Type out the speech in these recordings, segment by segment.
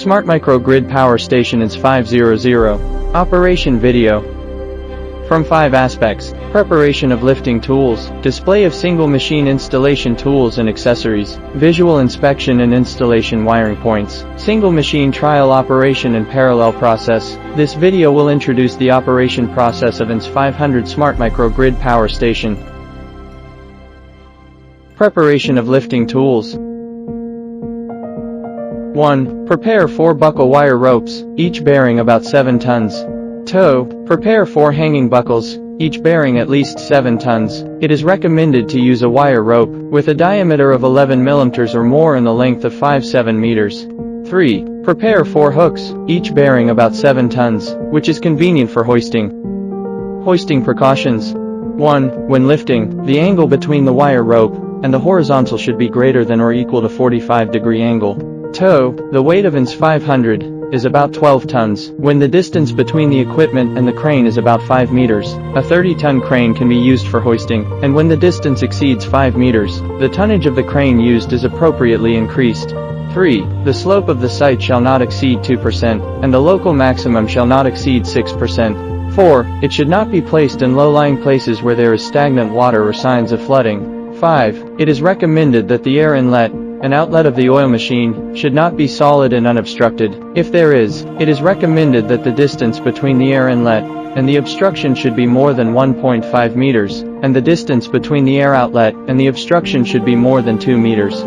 Smart Microgrid Power Station is 500. Operation video. From 5 aspects: preparation of lifting tools, display of single machine installation tools and accessories, visual inspection and installation wiring points, single machine trial operation and parallel process. This video will introduce the operation process of NDES 500 Smart Microgrid Power Station. Preparation of lifting tools. 1. Prepare 4 buckle wire ropes, each bearing about 7 tons. Toe. Prepare 4 hanging buckles, each bearing at least 7 tons. It is recommended to use a wire rope, with a diameter of 11 mm or more and the length of 5-7 meters. 3. Prepare 4 hooks, each bearing about 7 tons, which is convenient for hoisting. Hoisting precautions. 1. When lifting, the angle between the wire rope and the horizontal should be greater than or equal to 45-degree angle. Toe. The weight of NDES 500 is about 12 tons. When the distance between the equipment and the crane is about 5 meters, a 30-ton crane can be used for hoisting, and when the distance exceeds 5 meters, the tonnage of the crane used is appropriately increased. 3. The slope of the site shall not exceed 2%, and the local maximum shall not exceed 6%. 4. It should not be placed in low-lying places where there is stagnant water or signs of flooding. 5. It is recommended that the air inlet and outlet of the oil machine should not be solid and unobstructed. If there is, it is recommended that the distance between the air inlet and the obstruction should be more than 1.5 meters, and the distance between the air outlet and the obstruction should be more than 2 meters.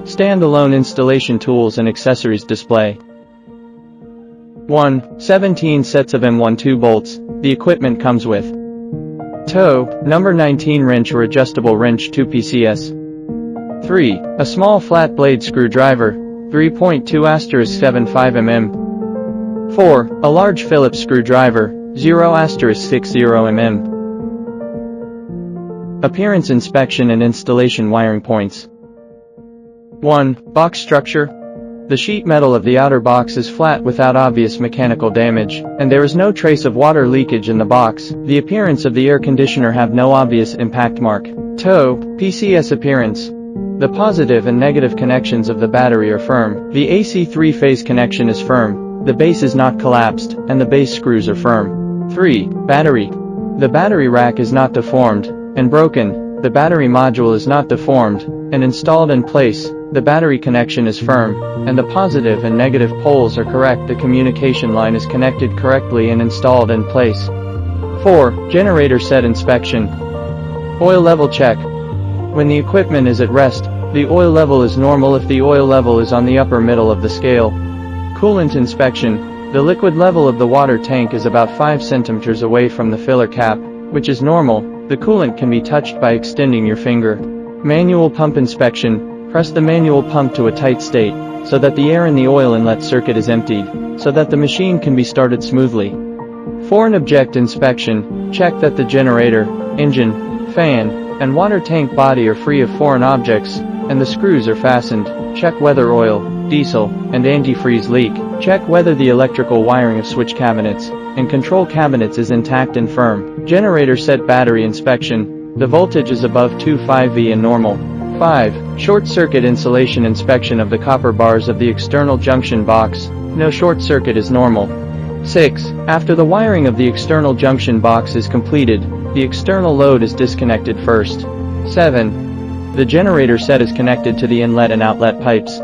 Standalone installation tools and accessories display. 1. 17 sets of M12 bolts. The equipment comes with toe, number 19 wrench or adjustable wrench 2 PCS. 3. A small flat blade screwdriver, 3.2*75 mm. 4. A large Phillips screwdriver, 0*60 mm. Appearance inspection and installation wiring points. 1. Box structure. The sheet metal of the outer box is flat without obvious mechanical damage, and there is no trace of water leakage in the box. The appearance of the air conditioner have no obvious impact mark. Toe, PCS appearance. The positive and negative connections of the battery are firm. The AC 3-phase connection is firm. The base is not collapsed, and the base screws are firm. 3. Battery. The battery rack is not deformed and broken. The battery module is not deformed and installed in place. The battery connection is firm, and the positive and negative poles are correct. The communication line is connected correctly and installed in place. 4. Generator set inspection. Oil level check. When the equipment is at rest, the oil level is normal if the oil level is on the upper middle of the scale. Coolant inspection. The liquid level of the water tank is about 5 centimeters away from the filler cap, which is normal. The coolant can be touched by extending your finger. Manual pump inspection. Press the manual pump to a tight state, so that the air in the oil inlet circuit is emptied, so that the machine can be started smoothly. Foreign object inspection. Check that the generator, engine, fan, and water tank body are free of foreign objects, and the screws are fastened. Check whether oil, diesel, and antifreeze leak. Check whether the electrical wiring of switch cabinets and control cabinets is intact and firm. Generator set battery inspection. The voltage is above 2.5V and normal. 5. Short circuit insulation inspection of the copper bars of the external junction box. No short circuit is normal. 6. After the wiring of the external junction box is completed, the external load is disconnected first. 7. The generator set is connected to the inlet and outlet pipes.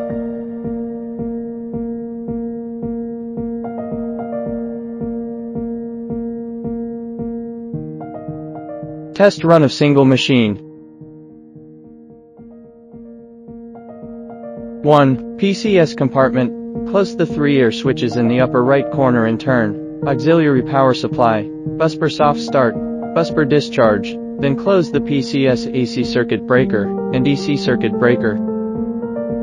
Test run of single machine. 1. PCS compartment. Close the 3 air switches in the upper right corner and turn. Auxiliary power supply. Busbar soft start. Busbar discharge. Then close the PCS AC circuit breaker and DC circuit breaker.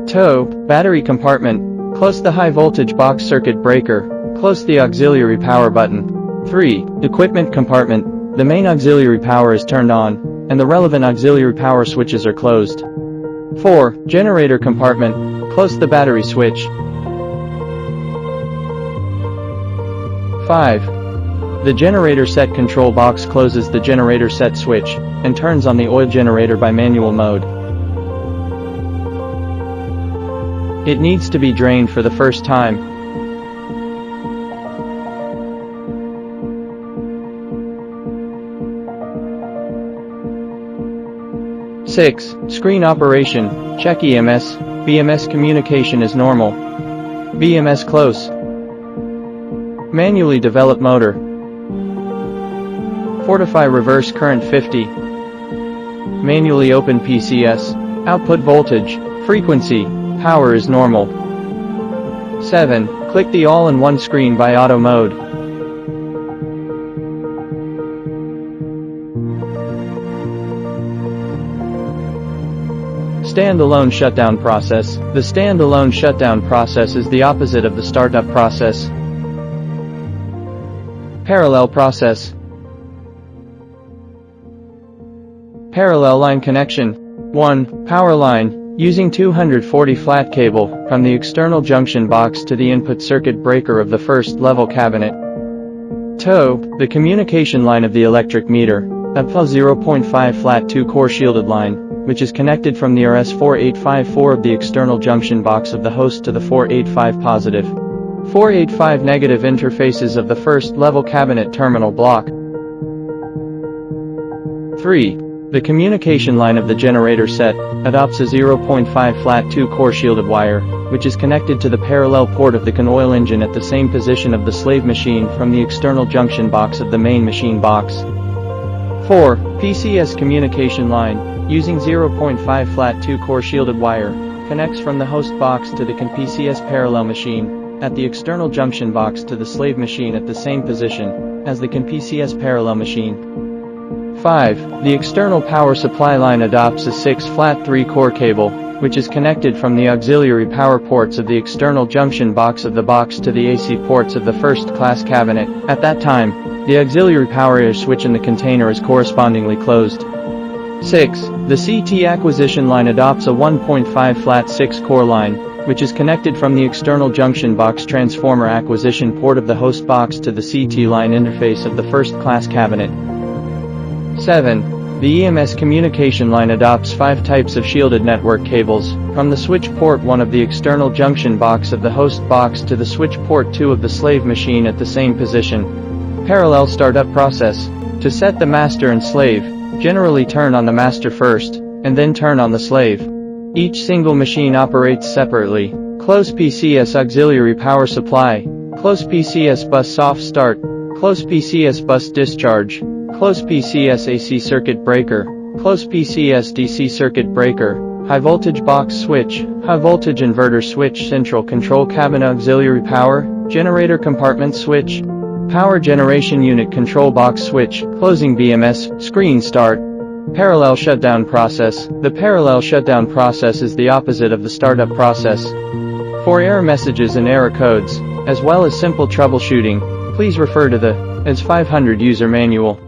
Toe. Battery compartment. Close the high voltage box circuit breaker. Close the auxiliary power button. 3. Equipment compartment. The main auxiliary power is turned on, and the relevant auxiliary power switches are closed. 4. Generator compartment. Close the battery switch. 5. The generator set control box closes the generator set switch and turns on the oil generator by manual mode. It needs to be drained for the first time. 6. Screen operation. Check EMS. BMS communication is normal. BMS close. Manually develop motor. Fortify reverse current 50. Manually open PCS. Output voltage, frequency, power is normal. 7. Click the all-in-one screen by auto mode. Stand-alone shutdown process. The stand-alone shutdown process is the opposite of the startup process. Parallel process. Parallel line connection. 1. Power line, using 240 flat cable, from the external junction box to the input circuit breaker of the first level cabinet. 2. The communication line of the electric meter, a 0.5 flat 2-core shielded line, which is connected from the RS4854 of the external junction box of the host to the 485 positive, 485 negative interfaces of the first level cabinet terminal block. 3. The communication line of the generator set adopts a 0.5 flat 2-core shielded wire, which is connected to the parallel port of the CAN oil engine at the same position of the slave machine from the external junction box of the main machine box. 4. PCS communication line, using 0.5 flat 2-core shielded wire, connects from the host box to the CAN PCS parallel machine, at the external junction box to the slave machine at the same position as the CAN PCS parallel machine. 5. The external power supply line adopts a 6 flat 3-core cable, which is connected from the auxiliary power ports of the external junction box of the box to the AC ports of the first class cabinet. At that time, the auxiliary power air switch in the container is correspondingly closed. 6. The CT acquisition line adopts a 1.5 flat 6-core line, which is connected from the external junction box transformer acquisition port of the host box to the CT line interface of the first class cabinet. 7. The EMS communication line adopts 5 types of shielded network cables, from the switch port 1 of the external junction box of the host box to the switch port 2 of the slave machine at the same position. Parallel startup process. To set the master and slave, generally turn on the master first, and then turn on the slave. Each single machine operates separately. Close PCS auxiliary power supply, close PCS bus soft start, close PCS bus discharge, close PCS AC circuit breaker, close PCS DC circuit breaker, high voltage box switch, high voltage inverter switch, central control cabinet auxiliary power, generator compartment switch, power generation unit control box switch, closing BMS, screen start. Parallel shutdown process. The parallel shutdown process is the opposite of the startup process. For error messages and error codes, as well as simple troubleshooting, please refer to the AS500 user manual.